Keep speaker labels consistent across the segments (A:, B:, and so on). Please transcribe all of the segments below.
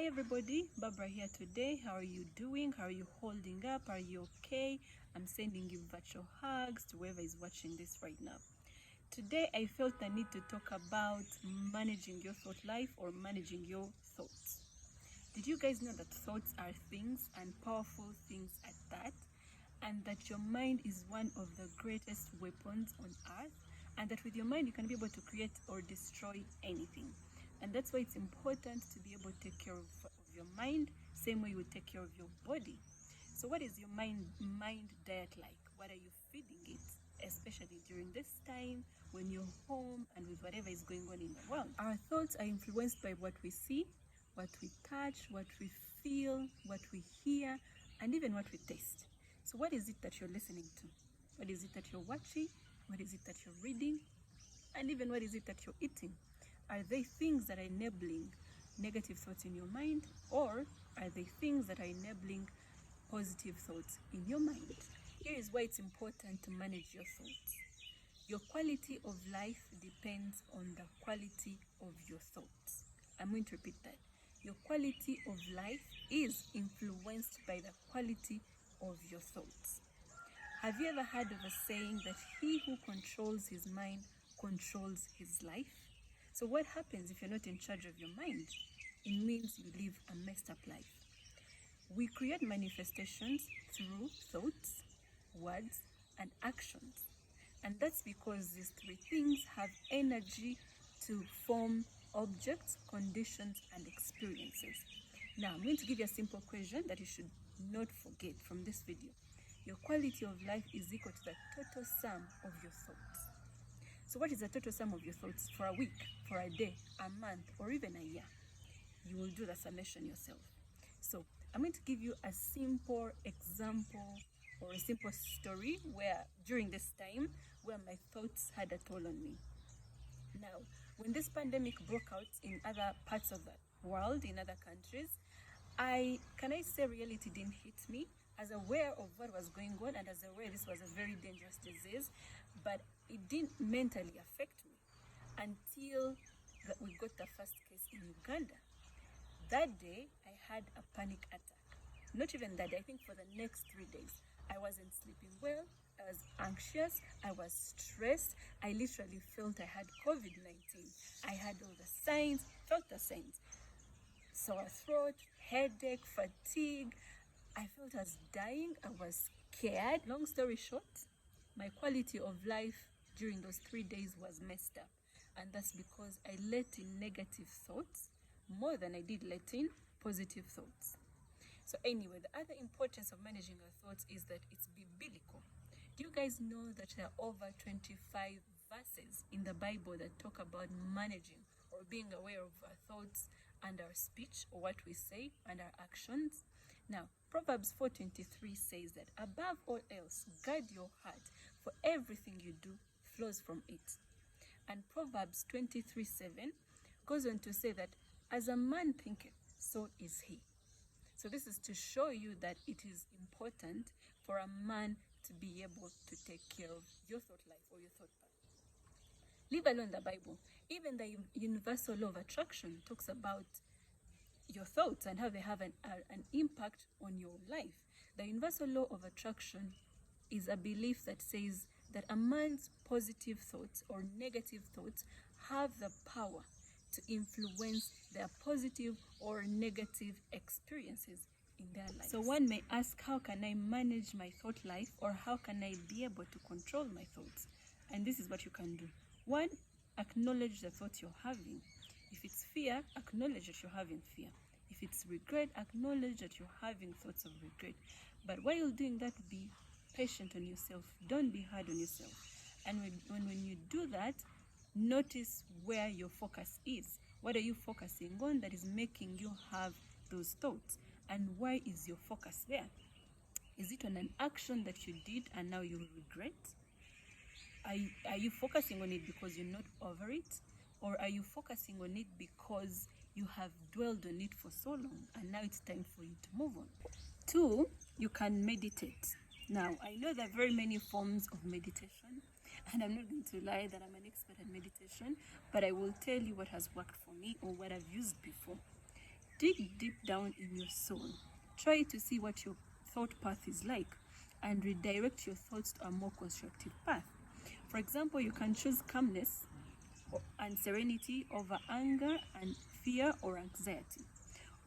A: everybody, Barbara here today. How are you doing? How are you holding up? Are you okay? I'm sending you virtual hugs to whoever is watching this right now. Today I felt the need to talk about managing your thought life or managing your thoughts. Did you guys know that thoughts are things and powerful things at that? And that your mind is one of the greatest weapons on earth, and that with your mind you can be able to create or destroy anything. And that's why it's important to be able to take care of your mind, same way you take care of your body. So what is your mind diet like? What are you feeding it, especially during this time when you're home and with whatever is going on in the world? Our thoughts are influenced by what we see, what we touch, what we feel, what we hear, and even what we taste. So what is it that you're listening to? What is it that you're watching? What is it that you're reading? And even what is it that you're eating? Are they things that are enabling negative thoughts in your mind, or are they things that are enabling positive thoughts in your mind? Here is why it's important to manage your thoughts. Your quality of life depends on the quality of your thoughts. I'm going to repeat that. Your quality of life is influenced by the quality of your thoughts. Have you ever heard of a saying that he who controls his mind controls his life? So what happens if you're not in charge of your mind? It means you live a messed up life. We create manifestations through thoughts, words, and actions. And that's because these three things have energy to form objects, conditions, and experiences. Now, I'm going to give you a simple question that you should not forget from this video. Your quality of life is equal to the total sum of your thoughts. So what is the total sum of your thoughts for a week, for a day, a month, or even a year? You will do the summation yourself. So I'm going to give you a simple example or a simple story where during this time where my thoughts had a toll on me. Now, when this pandemic broke out in other parts of the world, in other countries, I say reality didn't hit me. As aware of what was going on and as aware this was a very dangerous disease, but it didn't mentally affect me until we got the first case in Uganda. That day, I had a panic attack. Not even that day, I think for the next 3 days. I wasn't sleeping well, I was anxious, I was stressed, I literally felt I had COVID-19. I had all the signs, felt the signs. Sore throat, headache, fatigue. I felt I was dying, I was scared. Long story short, my quality of life during those 3 days was messed up. And that's because I let in negative thoughts more than I did let in positive thoughts. So anyway, the other importance of managing our thoughts is that it's biblical. Do you guys know that there are over 25 verses in the Bible that talk about managing or being aware of our thoughts and our speech, or what we say and our actions? Now, Proverbs 4:23 says that above all else, guard your heart, for everything you do flows from it. And Proverbs 23:7 goes on to say that as a man thinketh, so is he. So this is to show you that it is important for a man to be able to take care of your thought life or your thought path. Leave alone the Bible. Even the universal law of attraction talks about your thoughts and how they have an impact on your life. The universal law of attraction is a belief that says that a man's positive thoughts or negative thoughts have the power to influence their positive or negative experiences in their life. So one may ask, how can I manage my thought life, or how can I be able to control my thoughts? And this is what you can do. One, acknowledge the thoughts you're having. If it's fear, acknowledge that you're having fear. If it's regret, acknowledge that you're having thoughts of regret. But while doing that, be patient on yourself. Don't be hard on yourself. And when you do that, notice where your focus is. What are you focusing on that is making you have those thoughts? And why is your focus there? Is it on an action that you did and now you regret? Are you focusing on it because you're not over it? Or are you focusing on it because you have dwelled on it for so long and now it's time for you to move on? 2, you can meditate. Now, I know there are very many forms of meditation, and I'm not going to lie that I'm an expert at meditation, but I will tell you what has worked for me or what I've used before. dig deep down in your soul. Try to see what your thought path is like and redirect your thoughts to a more constructive path. For example, you can choose calmness and serenity over anger and fear or anxiety.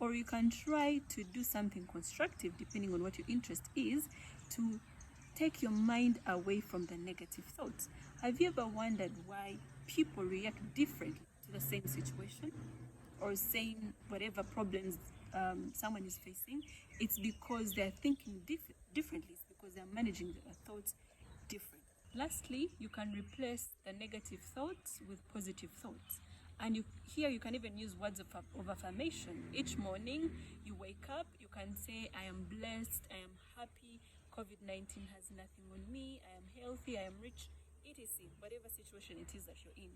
A: Or you can try to do something constructive depending on what your interest is to take your mind away from the negative thoughts. Have you ever wondered why people react differently to the same situation or same whatever problems someone is facing? It's because they're thinking differently. It's because they're managing their thoughts differently. Lastly, you can replace the negative thoughts with positive thoughts. And here you can even use words of affirmation. Each morning you wake up, you can say, I am blessed, I am happy, COVID-19 has nothing on me, I am healthy, I am rich, etc. Whatever situation it is that you're in.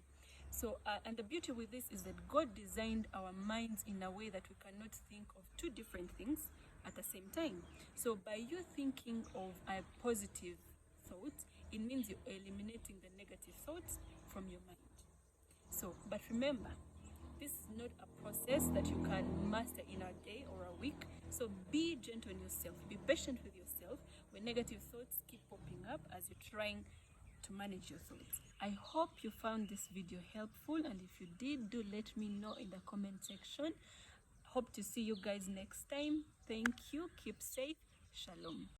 A: So, and the beauty with this is that God designed our minds in a way that we cannot think of two different things at the same time. So by you thinking of a positive thought, it means you're eliminating the negative thoughts from your mind. So, but remember, this is not a process that you can master in a day or a week. So be gentle on yourself, be patient with yourself when negative thoughts keep popping up as you're trying to manage your thoughts. I hope you found this video helpful, and if you did, do let me know in the comment section. Hope to see you guys next time. Thank you. Keep safe. Shalom.